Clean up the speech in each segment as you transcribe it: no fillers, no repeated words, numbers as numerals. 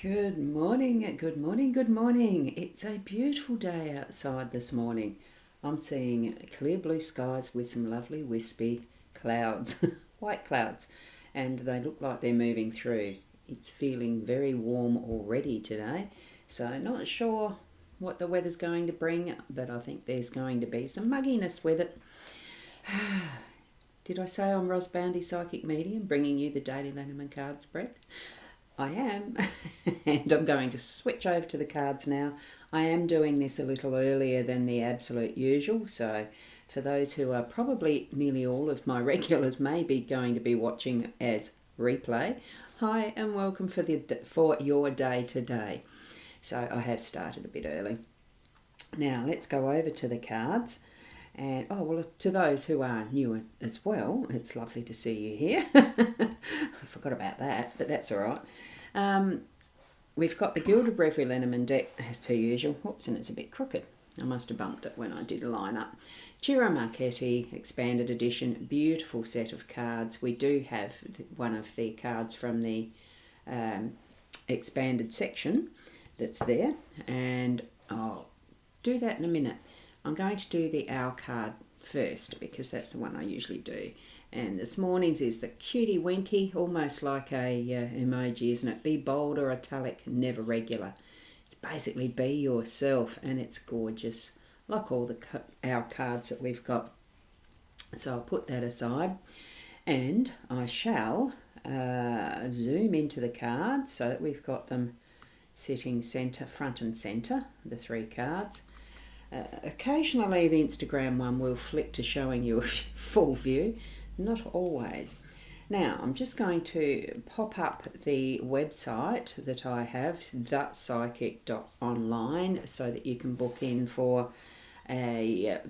Good morning, good morning, good morning. It's a beautiful day outside this morning. I'm seeing clear blue skies with some lovely wispy clouds, white clouds, and they look like they're moving through. It's feeling very warm already today, so not sure what the weather's going to bring, but I think there's going to be some mugginess with it. Did I say I'm Boundy Psychic Medium, bringing you the daily Lenormand card spread? I am, and I'm going to switch over to the cards now. I am doing this a little earlier than the absolute usual, so for those who are probably nearly all of my regulars may be going to be watching as replay, hi and welcome for your day today. So I have started a bit early. Now let's go over to the cards. And to those who are new as well, it's lovely to see you here. I forgot about that, but that's all right. We've got the Gilded Reverie Lenormand deck as per usual. Whoops, and it's a bit crooked. I must have bumped it when I did a line up. Ciro Marchetti Expanded Edition, beautiful set of cards. We do have one of the cards from the expanded section that's there, and I'll do that in a minute. I'm going to do the owl card first because that's the one I usually do. And this morning's is the cutie winky, almost like a emoji, isn't it? Be bold or italic, never regular. It's basically be yourself, and it's gorgeous, like all the owl cards that we've got. So I'll put that aside, and I shall zoom into the cards so that we've got them sitting front and centre, the three cards. Occasionally the Instagram one will flick to showing you a full view, not always. Now I'm just going to pop up the website that I have, thatpsychic.online, so that you can book in for it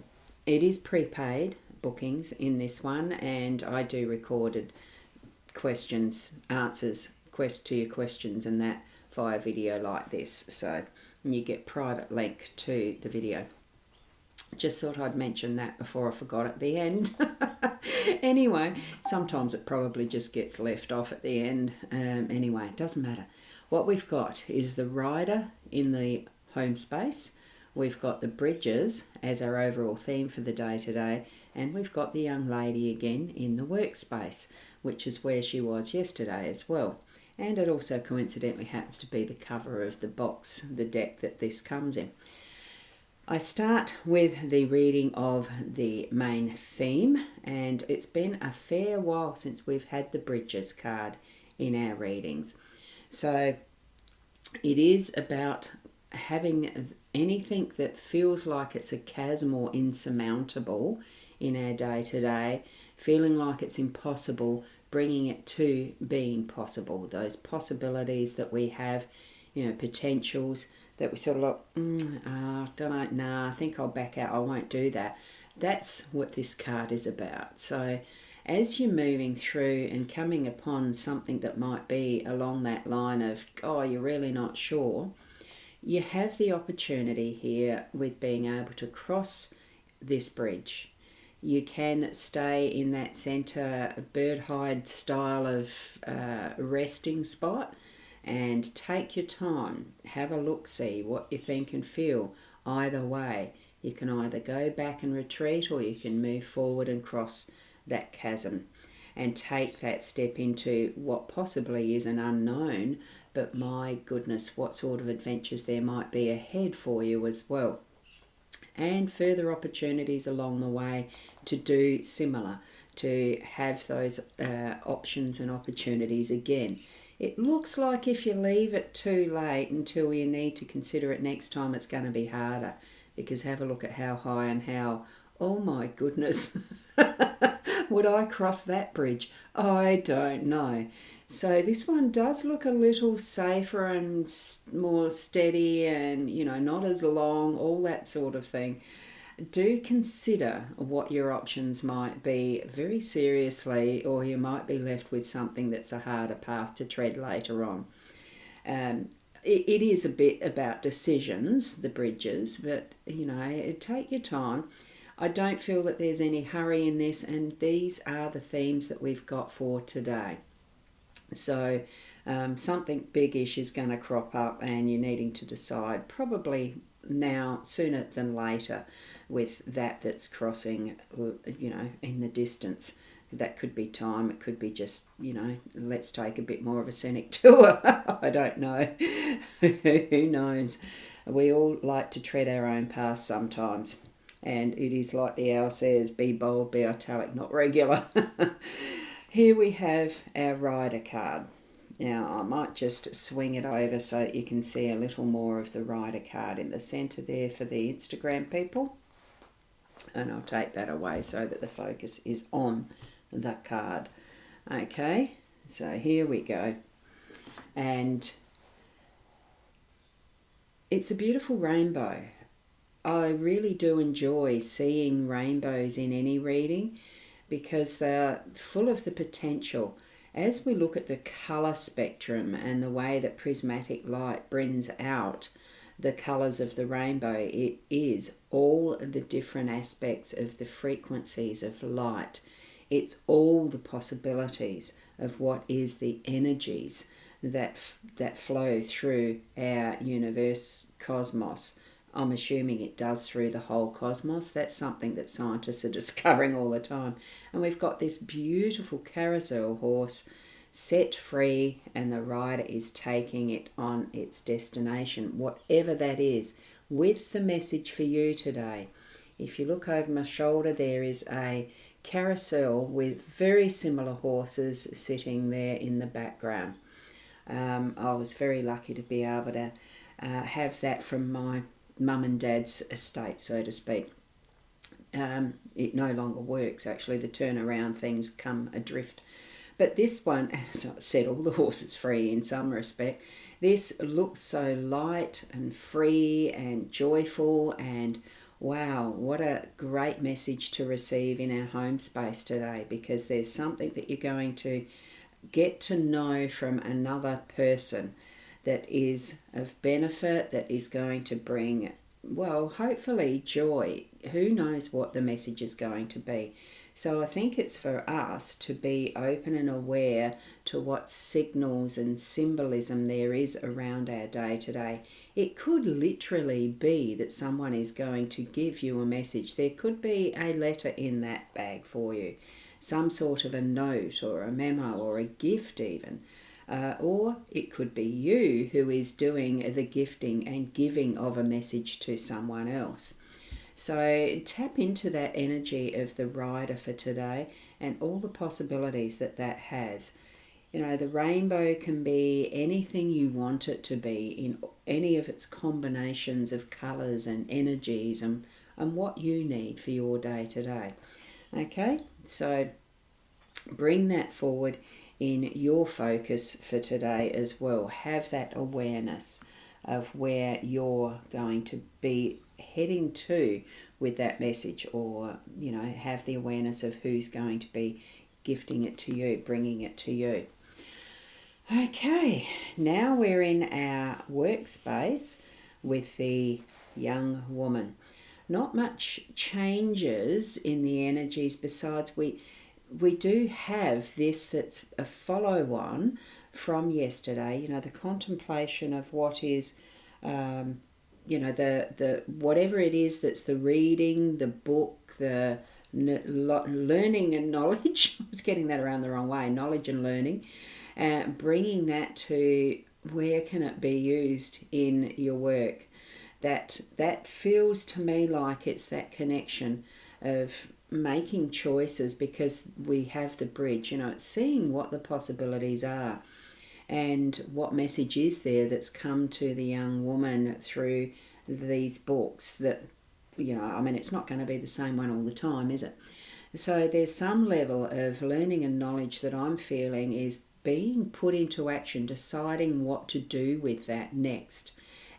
is prepaid bookings in this one, and I do recorded answers to your questions and that via video like this, so you get private link to the video. Just thought I'd mention that before I forgot at the end. Anyway, sometimes it probably just gets left off at the end. Anyway, it doesn't matter. What we've got is the rider in the home space. We've got the bridges as our overall theme for the day today. And we've got the young lady again in the workspace, which is where she was yesterday as well. And it also coincidentally happens to be the cover of the box, the deck that this comes in. I start with the reading of the main theme, and it's been a fair while since we've had the Bridges card in our readings. So it is about having anything that feels like it's a chasm or insurmountable in our day-to-day, feeling like it's impossible, bringing it to being possible. Those possibilities that we have, potentials that we sort of like, I think I'll back out, I won't do that. That's what this card is about. So as you're moving through and coming upon something that might be along that line of, you're really not sure, you have the opportunity here with being able to cross this bridge. You can stay in that centre bird hide style of resting spot and take your time. Have a look-see what you think and feel. Either way, you can either go back and retreat, or you can move forward and cross that chasm and take that step into what possibly is an unknown, but my goodness, what sort of adventures there might be ahead for you as well. And further opportunities along the way to do similar, to have those options and opportunities again. It looks like if you leave it too late until you need to consider it next time, it's going to be harder, because have a look at how high and how, oh my goodness, would I cross that bridge? I don't know. So this one does look a little safer and more steady and, not as long, all that sort of thing. Do consider what your options might be very seriously, or you might be left with something that's a harder path to tread later on. It is a bit about decisions, the bridges, but, take your time. I don't feel that there's any hurry in this, and these are the themes that we've got for today. So Something biggish is going to crop up and you're needing to decide, probably now sooner than later, with that's crossing, in the distance. That could be time, it could be just, let's take a bit more of a scenic tour. I don't know. Who knows? We all like to tread our own path sometimes. And it is like the owl says, be bold, be italic, not regular. Here we have our rider card. Now, I might just swing it over so that you can see a little more of the rider card in the centre there for the Instagram people. And I'll take that away so that the focus is on the card. Okay, so here we go. And it's a beautiful rainbow. I really do enjoy seeing rainbows in any reading because they're full of the potential. As we look at the colour spectrum and the way that prismatic light brings out the colours of the rainbow, it is all the different aspects of the frequencies of light. It's all the possibilities of what is the energies that flow through our universe, cosmos. I'm assuming it does through the whole cosmos. That's something that scientists are discovering all the time. And we've got this beautiful carousel horse set free, and the rider is taking it on its destination, whatever that is, with the message for you today. If you look over my shoulder, there is a carousel with very similar horses sitting there in the background. I was very lucky to be able to have that from my mum and dad's estate, so to speak. It no longer works, actually. The turnaround things come adrift. But this one, as I said, all the horses free in some respect. This looks so light and free and joyful, and wow, what a great message to receive in our home space today, because there's something that you're going to get to know from another person that is of benefit, that is going to bring, well, hopefully joy. Who knows what the message is going to be? So I think it's for us to be open and aware to what signals and symbolism there is around our day today. It could literally be that someone is going to give you a message. There could be a letter in that bag for you, some sort of a note or a memo or a gift even. Or it could be you who is doing the gifting and giving of a message to someone else. So tap into that energy of the rider for today and all the possibilities that has. The rainbow can be anything you want it to be in any of its combinations of colours and energies and what you need for your day today. Okay, so bring that forward in your focus for today as well. Have that awareness of where you're going to be heading to with that message, or have the awareness of who's going to be gifting it to you, bringing it to you. Okay, now we're in our workspace with the young woman. Not much changes in the energies, besides we do have this that's a follow-on from yesterday, the contemplation of what is the whatever it is that's the reading, the book, the learning and knowledge. I was getting that around the wrong way. Knowledge and learning, bringing that to where can it be used in your work. That feels to me like it's that connection of making choices, because we have the bridge. It's seeing what the possibilities are. And what message is there that's come to the young woman through these books that, it's not going to be the same one all the time, is it? So there's some level of learning and knowledge that I'm feeling is being put into action, deciding what to do with that next,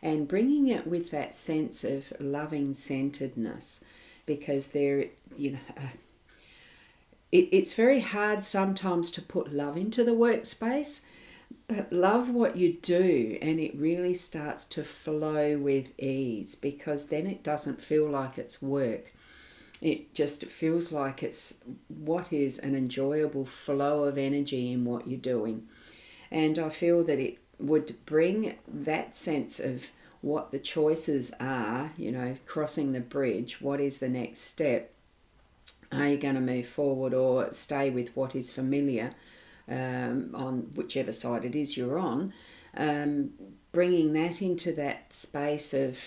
and bringing it with that sense of loving centeredness, because it's very hard sometimes to put love into the workspace. But love what you do, and it really starts to flow with ease, because then it doesn't feel like it's work. It just feels like it's what is an enjoyable flow of energy in what you're doing. And I feel that it would bring that sense of what the choices are, crossing the bridge. What is the next step? Are you going to move forward or stay with what is familiar, on whichever side it is you're on? Bringing that into that space of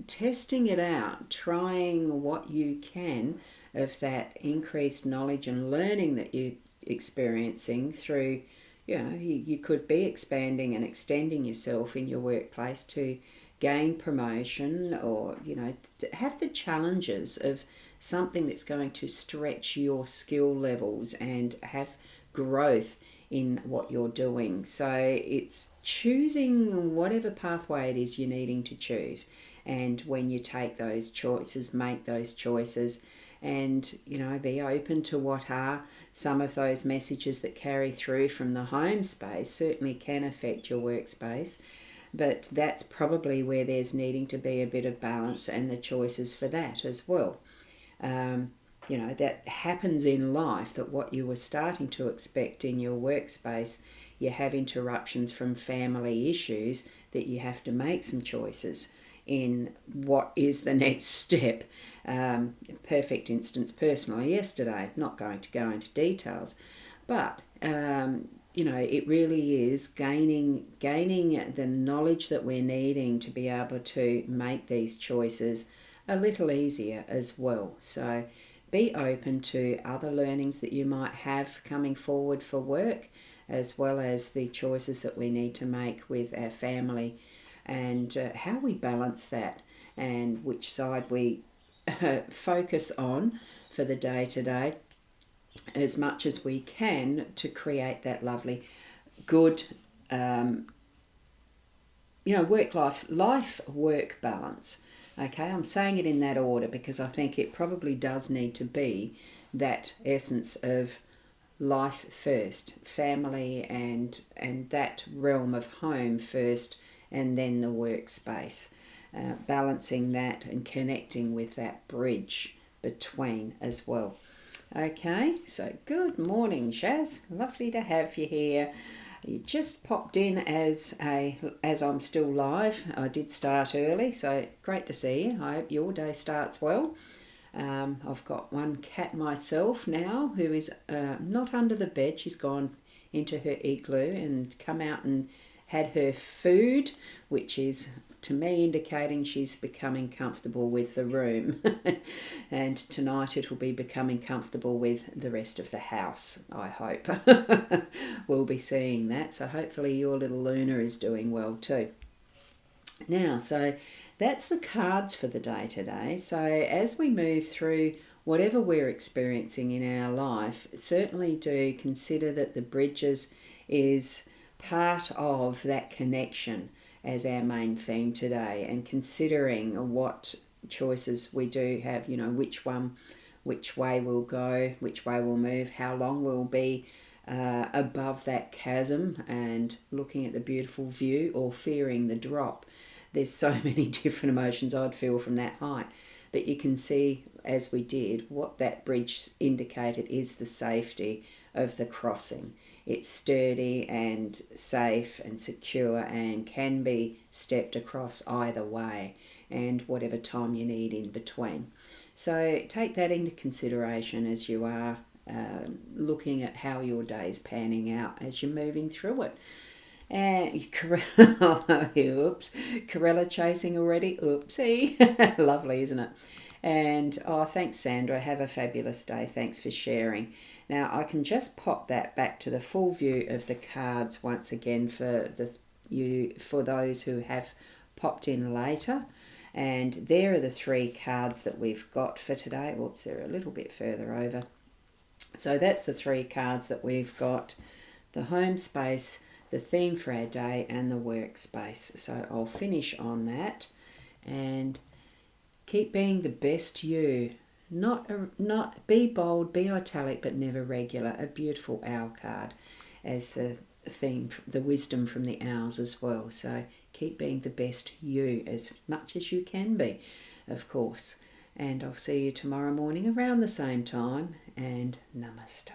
testing it out, trying what you can of that increased knowledge and learning that you're experiencing through, you could be expanding and extending yourself in your workplace to gain promotion, or to have the challenges of something that's going to stretch your skill levels and have growth in what you're doing. So it's choosing whatever pathway it is you're needing to choose, and when you take those choices, make those choices, and be open to what are some of those messages that carry through from the home space. Certainly can affect your workspace, but that's probably where there's needing to be a bit of balance and the choices for that as well. That happens in life, that what you were starting to expect in your workspace, you have interruptions from family issues, that you have to make some choices in what is the next step. Perfect instance personally yesterday, not going to go into details, but it really is gaining the knowledge that we're needing to be able to make these choices a little easier as well. So be open to other learnings that you might have coming forward for work, as well as the choices that we need to make with our family, and how we balance that, and which side we focus on for the day-to-day as much as we can, to create that lovely, good, life-work balance. Okay, I'm saying it in that order because I think it probably does need to be that essence of life first, family and that realm of home first, and then the workspace. Balancing that and connecting with that bridge between as well. Okay, so good morning, Shaz. Lovely to have you here. You just popped in as I'm still live. I did start early, so great to see you. I hope your day starts well. I've got one cat myself now who is not under the bed. She's gone into her igloo and come out and had her food, which is to me indicating she's becoming comfortable with the room. And tonight it will be becoming comfortable with the rest of the house, I hope. We'll be seeing that. So hopefully your little Luna is doing well too. Now, so that's the cards for the day today. So as we move through whatever we're experiencing in our life, certainly do consider that the bridges is part of that connection as our main theme today, and considering what choices we do have, which way we'll go, which way we'll move, how long we'll be above that chasm, and looking at the beautiful view or fearing the drop. There's so many different emotions I'd feel from that height, but you can see, as we did, what that bridge indicated is the safety of the crossing. It's sturdy and safe and secure and can be stepped across either way, and whatever time you need in between. So take that into consideration as you are looking at how your day's panning out as you're moving through it. And oops, Corella chasing already. Oopsie. Lovely, isn't it? And thanks, Sandra. Have a fabulous day. Thanks for sharing. Now I can just pop that back to the full view of the cards once again for those who have popped in later. And there are the 3 cards that we've got for today. Whoops, they're a little bit further over. So that's the 3 cards that we've got: the home space, the theme for our day, and the workspace. So I'll finish on that, and keep being the best you. Not be bold, be italic, but never regular. A beautiful owl card as the theme, the wisdom from the owls as well. So keep being the best you as much as you can be, of course. And I'll see you tomorrow morning around the same time, and namaste.